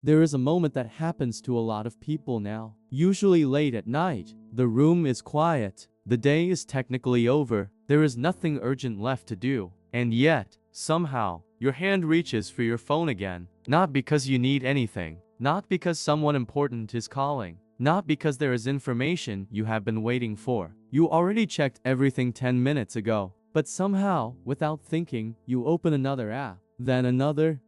There is a moment that happens to a lot of people now. Usually late at night, the room is quiet, the day is technically over, there is nothing urgent left to do. And yet, somehow, your hand reaches for your phone again. Not because you need anything, not because someone important is calling, not because there is information you have been waiting for. You already checked everything 10 minutes ago. But somehow, without thinking, you open another app, then another,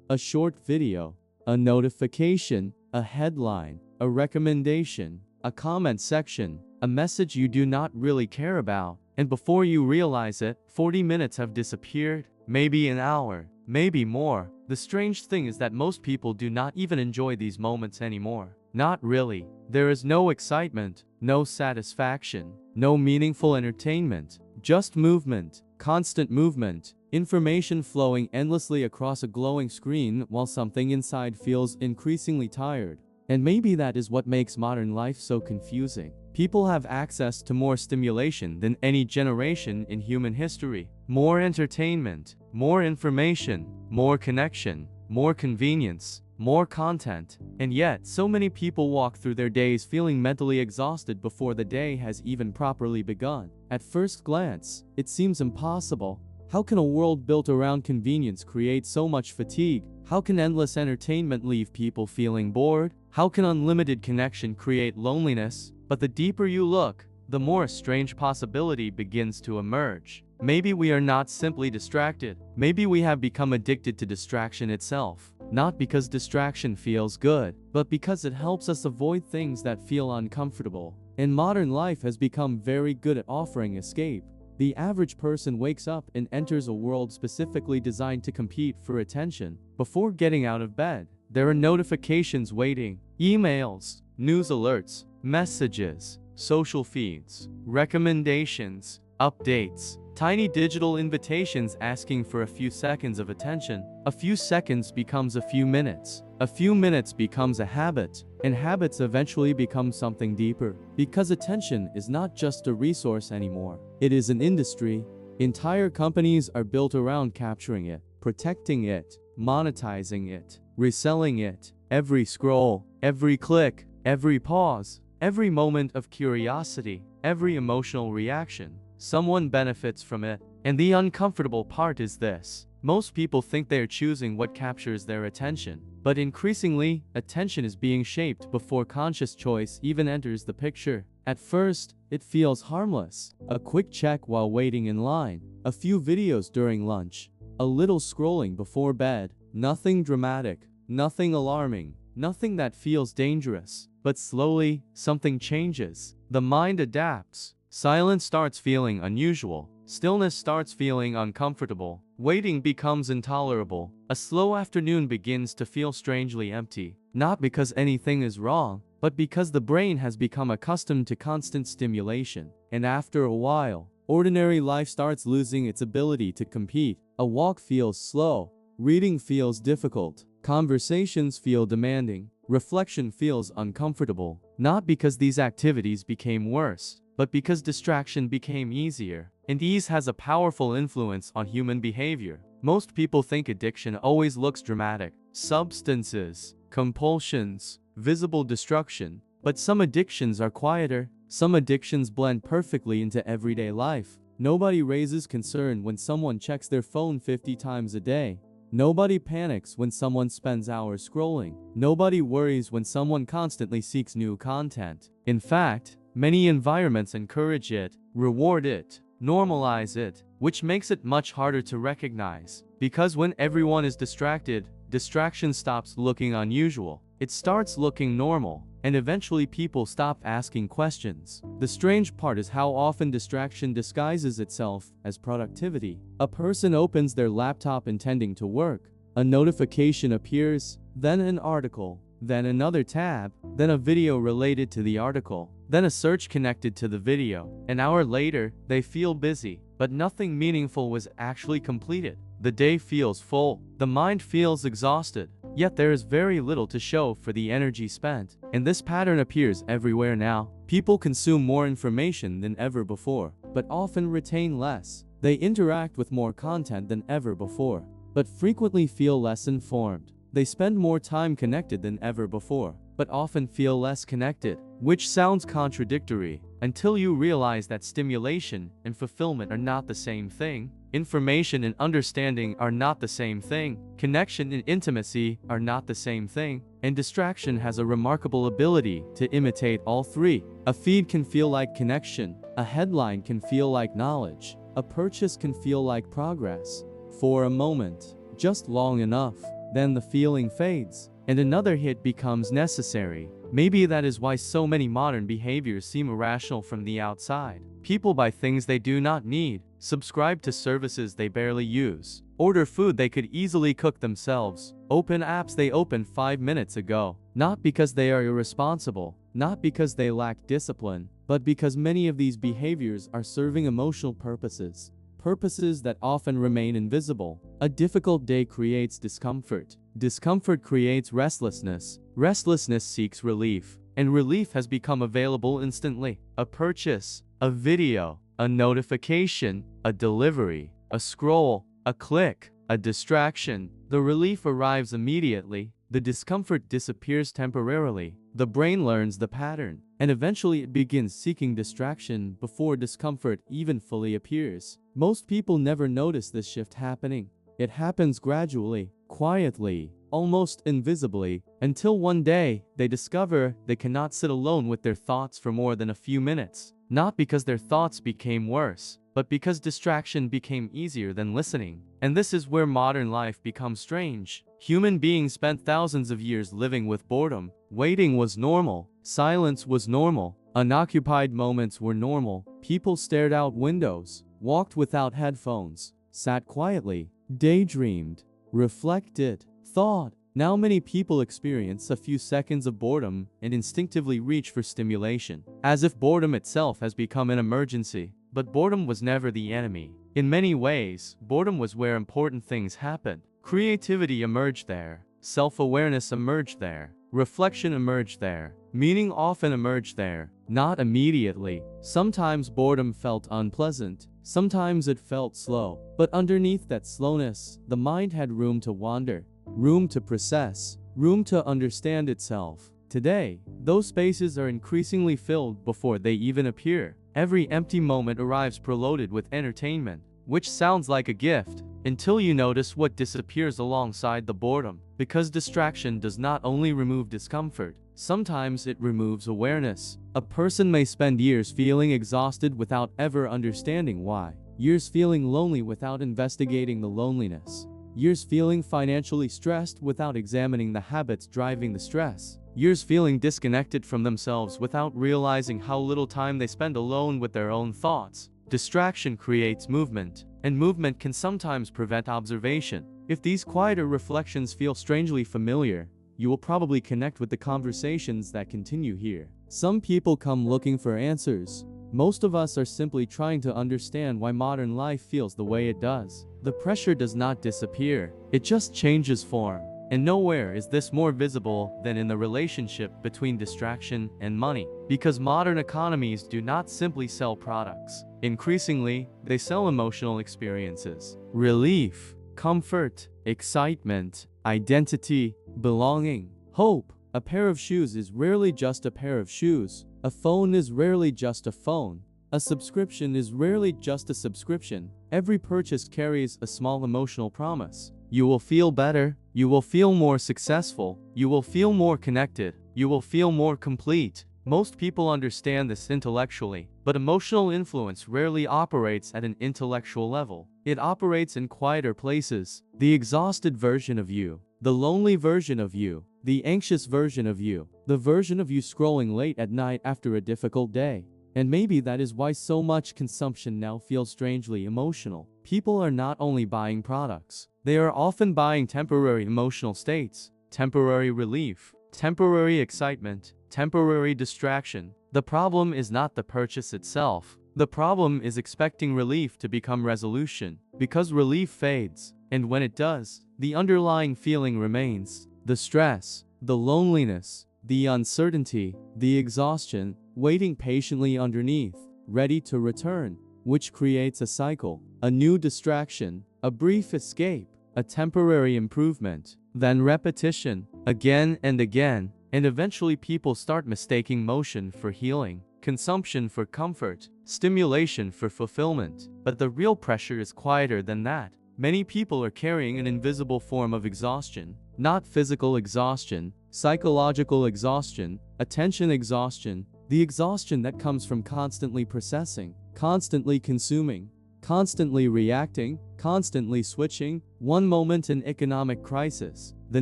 a short video, a notification, a headline, a recommendation, a comment section, a message you do not really care about. And before you realize it, 40 minutes have disappeared, maybe an hour, maybe more. The strange thing is that most people do not even enjoy these moments anymore. Not really. There is no excitement, no satisfaction, no meaningful entertainment. Just movement, constant movement, information flowing endlessly across a glowing screen while something inside feels increasingly tired. And maybe that is what makes modern life so confusing. People have access to more stimulation than any generation in human history. More entertainment, more information, more connection, more convenience, more content. And yet, so many people walk through their days feeling mentally exhausted before the day has even properly begun. At first glance, it seems impossible. How can a world built around convenience create so much fatigue? How can endless entertainment leave people feeling bored? How can unlimited connection create loneliness? But the deeper you look, the more a strange possibility begins to emerge. Maybe we are not simply distracted. Maybe we have become addicted to distraction itself. Not because distraction feels good, but because it helps us avoid things that feel uncomfortable. And modern life has become very good at offering escape. The average person wakes up and enters a world specifically designed to compete for attention. Before getting out of bed, there are notifications waiting, emails, news alerts, messages, social feeds, recommendations, updates, tiny digital invitations asking for a few seconds of attention. A few seconds becomes a few minutes. A few minutes becomes a habit, and habits eventually become something deeper. Because attention is not just a resource anymore. It is an industry. Entire companies are built around capturing it, protecting it, monetizing it, reselling it. Every scroll, every click, every pause, every moment of curiosity, every emotional reaction, someone benefits from it. And the uncomfortable part is this. Most people think they are choosing what captures their attention. But increasingly, attention is being shaped before conscious choice even enters the picture. At first, it feels harmless. A quick check while waiting in line, a few videos during lunch, a little scrolling before bed. Nothing dramatic, nothing alarming, nothing that feels dangerous. But slowly, something changes. The mind adapts. Silence starts feeling unusual. Stillness starts feeling uncomfortable. Waiting becomes intolerable. A slow afternoon begins to feel strangely empty. Not because anything is wrong, but because the brain has become accustomed to constant stimulation. And after a while, ordinary life starts losing its ability to compete. A walk feels slow. Reading feels difficult. Conversations feel demanding. Reflection feels uncomfortable. Not because these activities became worse, but because distraction became easier. And ease has a powerful influence on human behavior. Most people think addiction always looks dramatic. Substances, compulsions, visible destruction. But some addictions are quieter. Some addictions blend perfectly into everyday life. Nobody raises concern when someone checks their phone 50 times a day. Nobody panics when someone spends hours scrolling. Nobody worries when someone constantly seeks new content. In fact, many environments encourage it, reward it, normalize it, which makes it much harder to recognize. Because when everyone is distracted, distraction stops looking unusual. It starts looking normal, and eventually people stop asking questions. The strange part is how often distraction disguises itself as productivity. A person opens their laptop intending to work. A notification appears, then an article, then another tab, then a video related to the article, then a search connected to the video. An hour later, they feel busy, but nothing meaningful was actually completed. The day feels full, the mind feels exhausted, yet there is very little to show for the energy spent. And this pattern appears everywhere now. People consume more information than ever before, but often retain less. They interact with more content than ever before, but frequently feel less informed. They spend more time connected than ever before, but often feel less connected, which sounds contradictory until you realize that stimulation and fulfillment are not the same thing. Information and understanding are not the same thing. Connection and intimacy are not the same thing. And distraction has a remarkable ability to imitate all three. A feed can feel like connection. A headline can feel like knowledge. A purchase can feel like progress. For a moment, just long enough, then the feeling fades, and another hit becomes necessary. Maybe that is why so many modern behaviors seem irrational from the outside. People buy things they do not need, subscribe to services they barely use, order food they could easily cook themselves, open apps they opened 5 minutes ago. Not because they are irresponsible, not because they lack discipline, but because many of these behaviors are serving emotional purposes. Purposes that often remain invisible. A difficult day creates discomfort. Discomfort creates restlessness. Restlessness seeks relief, and relief has become available instantly. A purchase, a video, a notification, a delivery, a scroll, a click, a distraction. The relief arrives immediately. The discomfort disappears temporarily. The brain learns the pattern, and eventually it begins seeking distraction before discomfort even fully appears. Most people never notice this shift happening. It happens gradually, quietly, almost invisibly, until one day they discover they cannot sit alone with their thoughts for more than a few minutes. Not because their thoughts became worse, but because distraction became easier than listening. And this is where modern life becomes strange. Human beings spent thousands of years living with boredom. Waiting was normal. Silence was normal. Unoccupied moments were normal. People stared out windows, walked without headphones, sat quietly, daydreamed, reflected, thought. Now many people experience a few seconds of boredom and instinctively reach for stimulation, as if boredom itself has become an emergency. But boredom was never the enemy. In many ways, boredom was where important things happened. Creativity emerged there. Self-awareness emerged there. Reflection emerged there. Meaning often emerged there. Not immediately. Sometimes boredom felt unpleasant. Sometimes it felt slow. But underneath that slowness, the mind had room to wander, room to process, room to understand itself. Today, those spaces are increasingly filled before they even appear. Every empty moment arrives preloaded with entertainment, which sounds like a gift, until you notice what disappears alongside the boredom. Because distraction does not only remove discomfort, sometimes it removes awareness. A person may spend years feeling exhausted without ever understanding why. Years feeling lonely without investigating the loneliness. Years feeling financially stressed without examining the habits driving the stress. Years feeling disconnected from themselves without realizing how little time they spend alone with their own thoughts. Distraction creates movement, and movement can sometimes prevent observation. If these quieter reflections feel strangely familiar, you will probably connect with the conversations that continue here. Some people come looking for answers. Most of us are simply trying to understand why modern life feels the way it does. The pressure does not disappear, it just changes form. And nowhere is this more visible than in the relationship between distraction and money. Because modern economies do not simply sell products. Increasingly, they sell emotional experiences. Relief, comfort, excitement, identity, belonging, hope. A pair of shoes is rarely just a pair of shoes. A phone is rarely just a phone. A subscription is rarely just a subscription. Every purchase carries a small emotional promise. You will feel better. You will feel more successful. You will feel more connected. You will feel more complete. Most people understand this intellectually, but emotional influence rarely operates at an intellectual level. It operates in quieter places. The exhausted version of you, the lonely version of you, the anxious version of you, the version of you scrolling late at night after a difficult day. And maybe that is why so much consumption now feels strangely emotional. People are not only buying products, they are often buying temporary emotional states, temporary relief, temporary excitement, temporary distraction. The problem is not the purchase itself. The problem is expecting relief to become resolution, because relief fades, and when it does, the underlying feeling remains. The stress, the loneliness, the uncertainty, the exhaustion, waiting patiently underneath, ready to return, which creates a cycle, a new distraction, a brief escape, a temporary improvement. then repetition, again and again, and eventually people start mistaking motion for healing, consumption for comfort, stimulation for fulfillment. But the real pressure is quieter than that. Many people are carrying an invisible form of exhaustion, not physical exhaustion, psychological exhaustion, attention exhaustion, the exhaustion that comes from constantly processing, constantly consuming, constantly reacting, constantly switching, one moment an economic crisis, the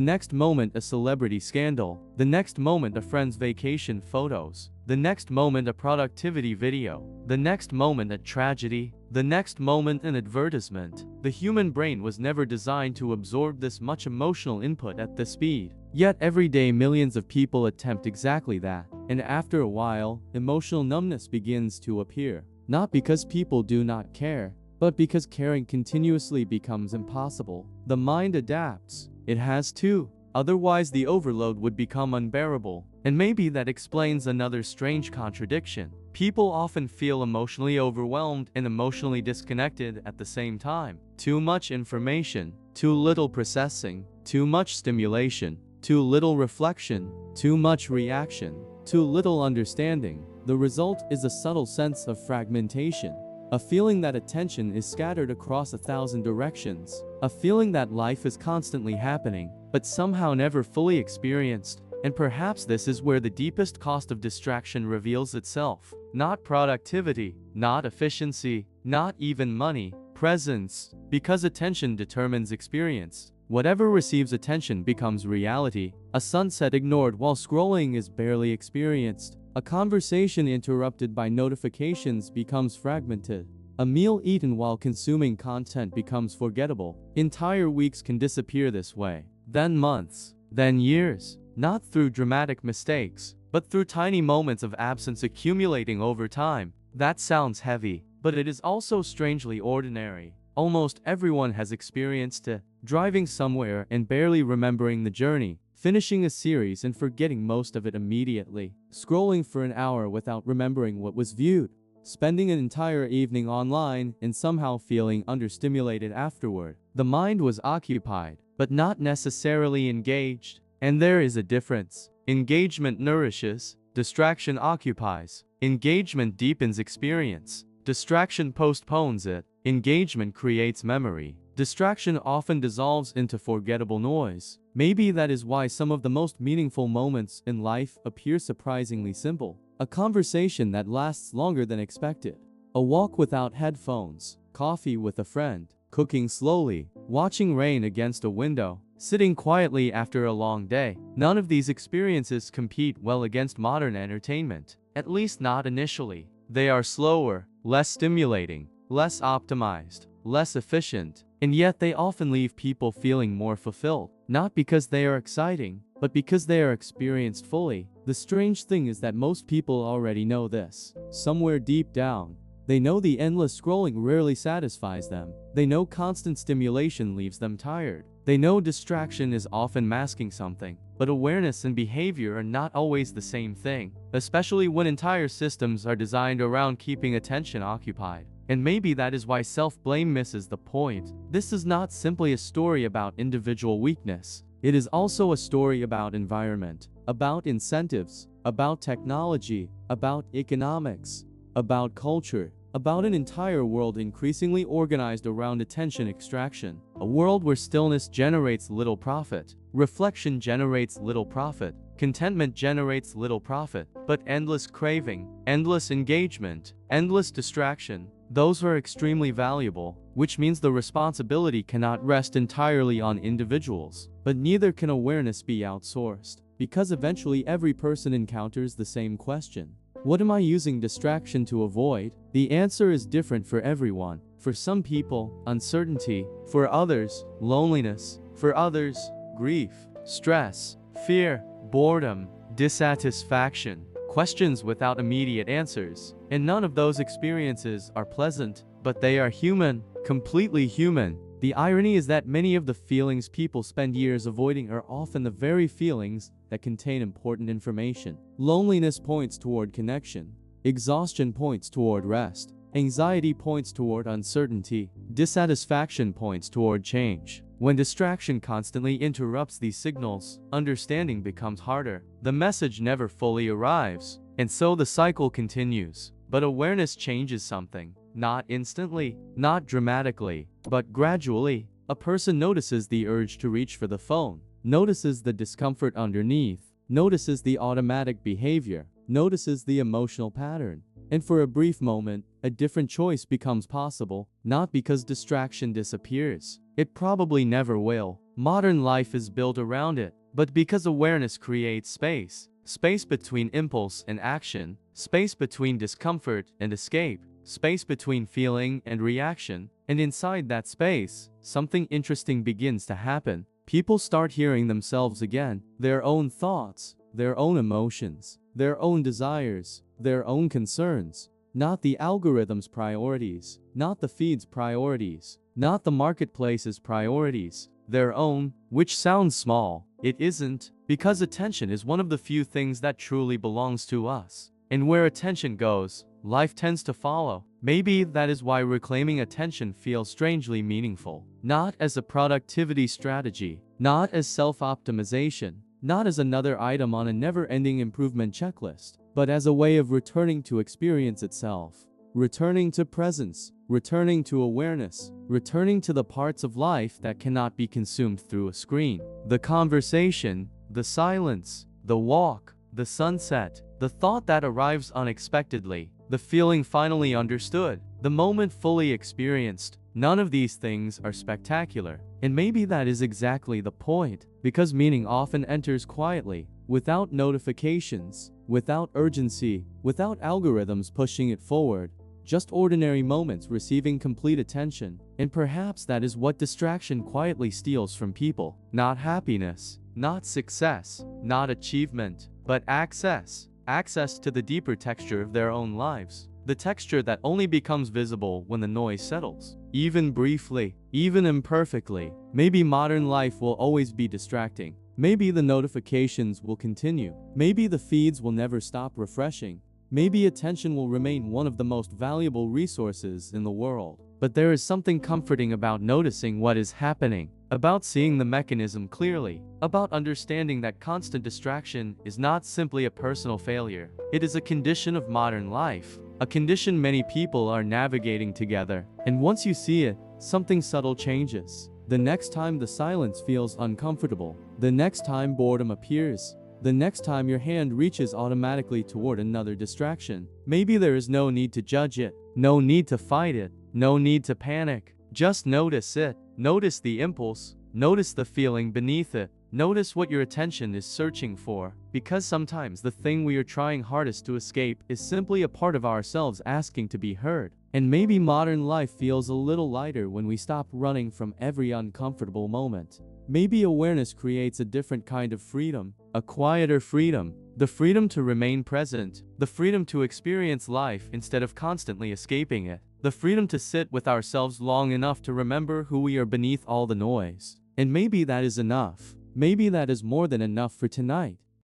next moment a celebrity scandal, the next moment a friend's vacation photos, the next moment a productivity video, the next moment a tragedy, the next moment an advertisement. The human brain was never designed to absorb this much emotional input at this speed. Yet every day millions of people attempt exactly that, and after a while, emotional numbness begins to appear. Not because people do not care, but because caring continuously becomes impossible. The mind adapts. It has to. Otherwise the overload would become unbearable. And maybe that explains another strange contradiction. People often feel emotionally overwhelmed and emotionally disconnected at the same time. Too much information, too little processing, too much stimulation, too little reflection, too much reaction, too little understanding. The result is a subtle sense of fragmentation, a feeling that attention is scattered across 1,000 directions, a feeling that life is constantly happening, but somehow never fully experienced. And perhaps this is where the deepest cost of distraction reveals itself. Not productivity, not efficiency, not even money, presence. Because attention determines experience. Whatever receives attention becomes reality. A sunset ignored while scrolling is barely experienced. A conversation interrupted by notifications becomes fragmented. A meal eaten while consuming content becomes forgettable. Entire weeks can disappear this way. Then months. Then years. Not through dramatic mistakes, but through tiny moments of absence accumulating over time. That sounds heavy, but it is also strangely ordinary. Almost everyone has experienced it. Driving somewhere and barely remembering the journey. Finishing a series and forgetting most of it immediately. Scrolling for an hour without remembering what was viewed. Spending an entire evening online and somehow feeling understimulated afterward. The mind was occupied, but not necessarily engaged. And there is a difference. Engagement nourishes, distraction occupies. Engagement deepens experience. Distraction postpones it. Engagement creates memory. Distraction often dissolves into forgettable noise. Maybe that is why some of the most meaningful moments in life appear surprisingly simple. A conversation that lasts longer than expected. A walk without headphones. Coffee with a friend. Cooking slowly. Watching rain against a window. Sitting quietly after a long day. None of these experiences compete well against modern entertainment. At least not initially. They are slower, less stimulating, less optimized, less efficient, and yet they often leave people feeling more fulfilled. Not because they are exciting, but because they are experienced fully. The strange thing is that most people already know this. Somewhere deep down, they know the endless scrolling rarely satisfies them. They know constant stimulation leaves them tired. They know distraction is often masking something. But awareness and behavior are not always the same thing, especially when entire systems are designed around keeping attention occupied. And maybe that is why self-blame misses the point. This is not simply a story about individual weakness. It is also a story about environment, about incentives, about technology, about economics, about culture, about an entire world increasingly organized around attention extraction. A world where stillness generates little profit, reflection generates little profit, contentment generates little profit, but endless craving, endless engagement, endless distraction, those are extremely valuable, which means the responsibility cannot rest entirely on individuals. But neither can awareness be outsourced, because eventually every person encounters the same question. What am I using distraction to avoid? The answer is different for everyone. For some people, uncertainty. For others, loneliness. For others, grief, stress, fear, boredom, dissatisfaction. Questions without immediate answers. And none of those experiences are pleasant, but they are human, completely human. The irony is that many of the feelings people spend years avoiding are often the very feelings that contain important information. Loneliness points toward connection. Exhaustion points toward rest. Anxiety points toward uncertainty. Dissatisfaction points toward change. When distraction constantly interrupts these signals, understanding becomes harder. The message never fully arrives, and so the cycle continues. But awareness changes something. Not instantly, not dramatically, but gradually. A person notices the urge to reach for the phone, notices the discomfort underneath, notices the automatic behavior, notices the emotional pattern. And for a brief moment, a different choice becomes possible, not because distraction disappears. It probably never will. Modern life is built around it, but because awareness creates space. Space between impulse and action, space between discomfort and escape, space between feeling and reaction. And inside that space, something interesting begins to happen. People start hearing themselves again, their own thoughts, their own emotions, their own desires, their own concerns. Not the algorithm's priorities, not the feed's priorities, not the marketplace's priorities, their own, which sounds small. It isn't, because attention is one of the few things that truly belongs to us. And where attention goes, life tends to follow. Maybe that is why reclaiming attention feels strangely meaningful. Not as a productivity strategy, not as self-optimization, not as another item on a never-ending improvement checklist, but as a way of returning to experience itself. Returning to presence, returning to awareness, returning to the parts of life that cannot be consumed through a screen. The conversation, the silence, the walk, the sunset, the thought that arrives unexpectedly, the feeling finally understood, the moment fully experienced. None of these things are spectacular. And maybe that is exactly the point, because meaning often enters quietly, without notifications, without urgency, without algorithms pushing it forward. Just ordinary moments receiving complete attention. And perhaps that is what distraction quietly steals from people. Not happiness, not success, not achievement, but access. Access to the deeper texture of their own lives. The texture that only becomes visible when the noise settles. Even briefly, even imperfectly. Maybe modern life will always be distracting. Maybe the notifications will continue. Maybe the feeds will never stop refreshing. Maybe attention will remain one of the most valuable resources in the world. But there is something comforting about noticing what is happening, about seeing the mechanism clearly, about understanding that constant distraction is not simply a personal failure. It is a condition of modern life, a condition many people are navigating together. And once you see it, something subtle changes. The next time the silence feels uncomfortable, the next time boredom appears, the next time your hand reaches automatically toward another distraction, maybe there is no need to judge it, no need to fight it, no need to panic. Just notice it. Notice the impulse. Notice the feeling beneath it. Notice what your attention is searching for. Because sometimes the thing we are trying hardest to escape is simply a part of ourselves asking to be heard. And maybe modern life feels a little lighter when we stop running from every uncomfortable moment. Maybe awareness creates a different kind of freedom, a quieter freedom, the freedom to remain present, the freedom to experience life instead of constantly escaping it, the freedom to sit with ourselves long enough to remember who we are beneath all the noise. And maybe that is enough. Maybe that is more than enough for tonight.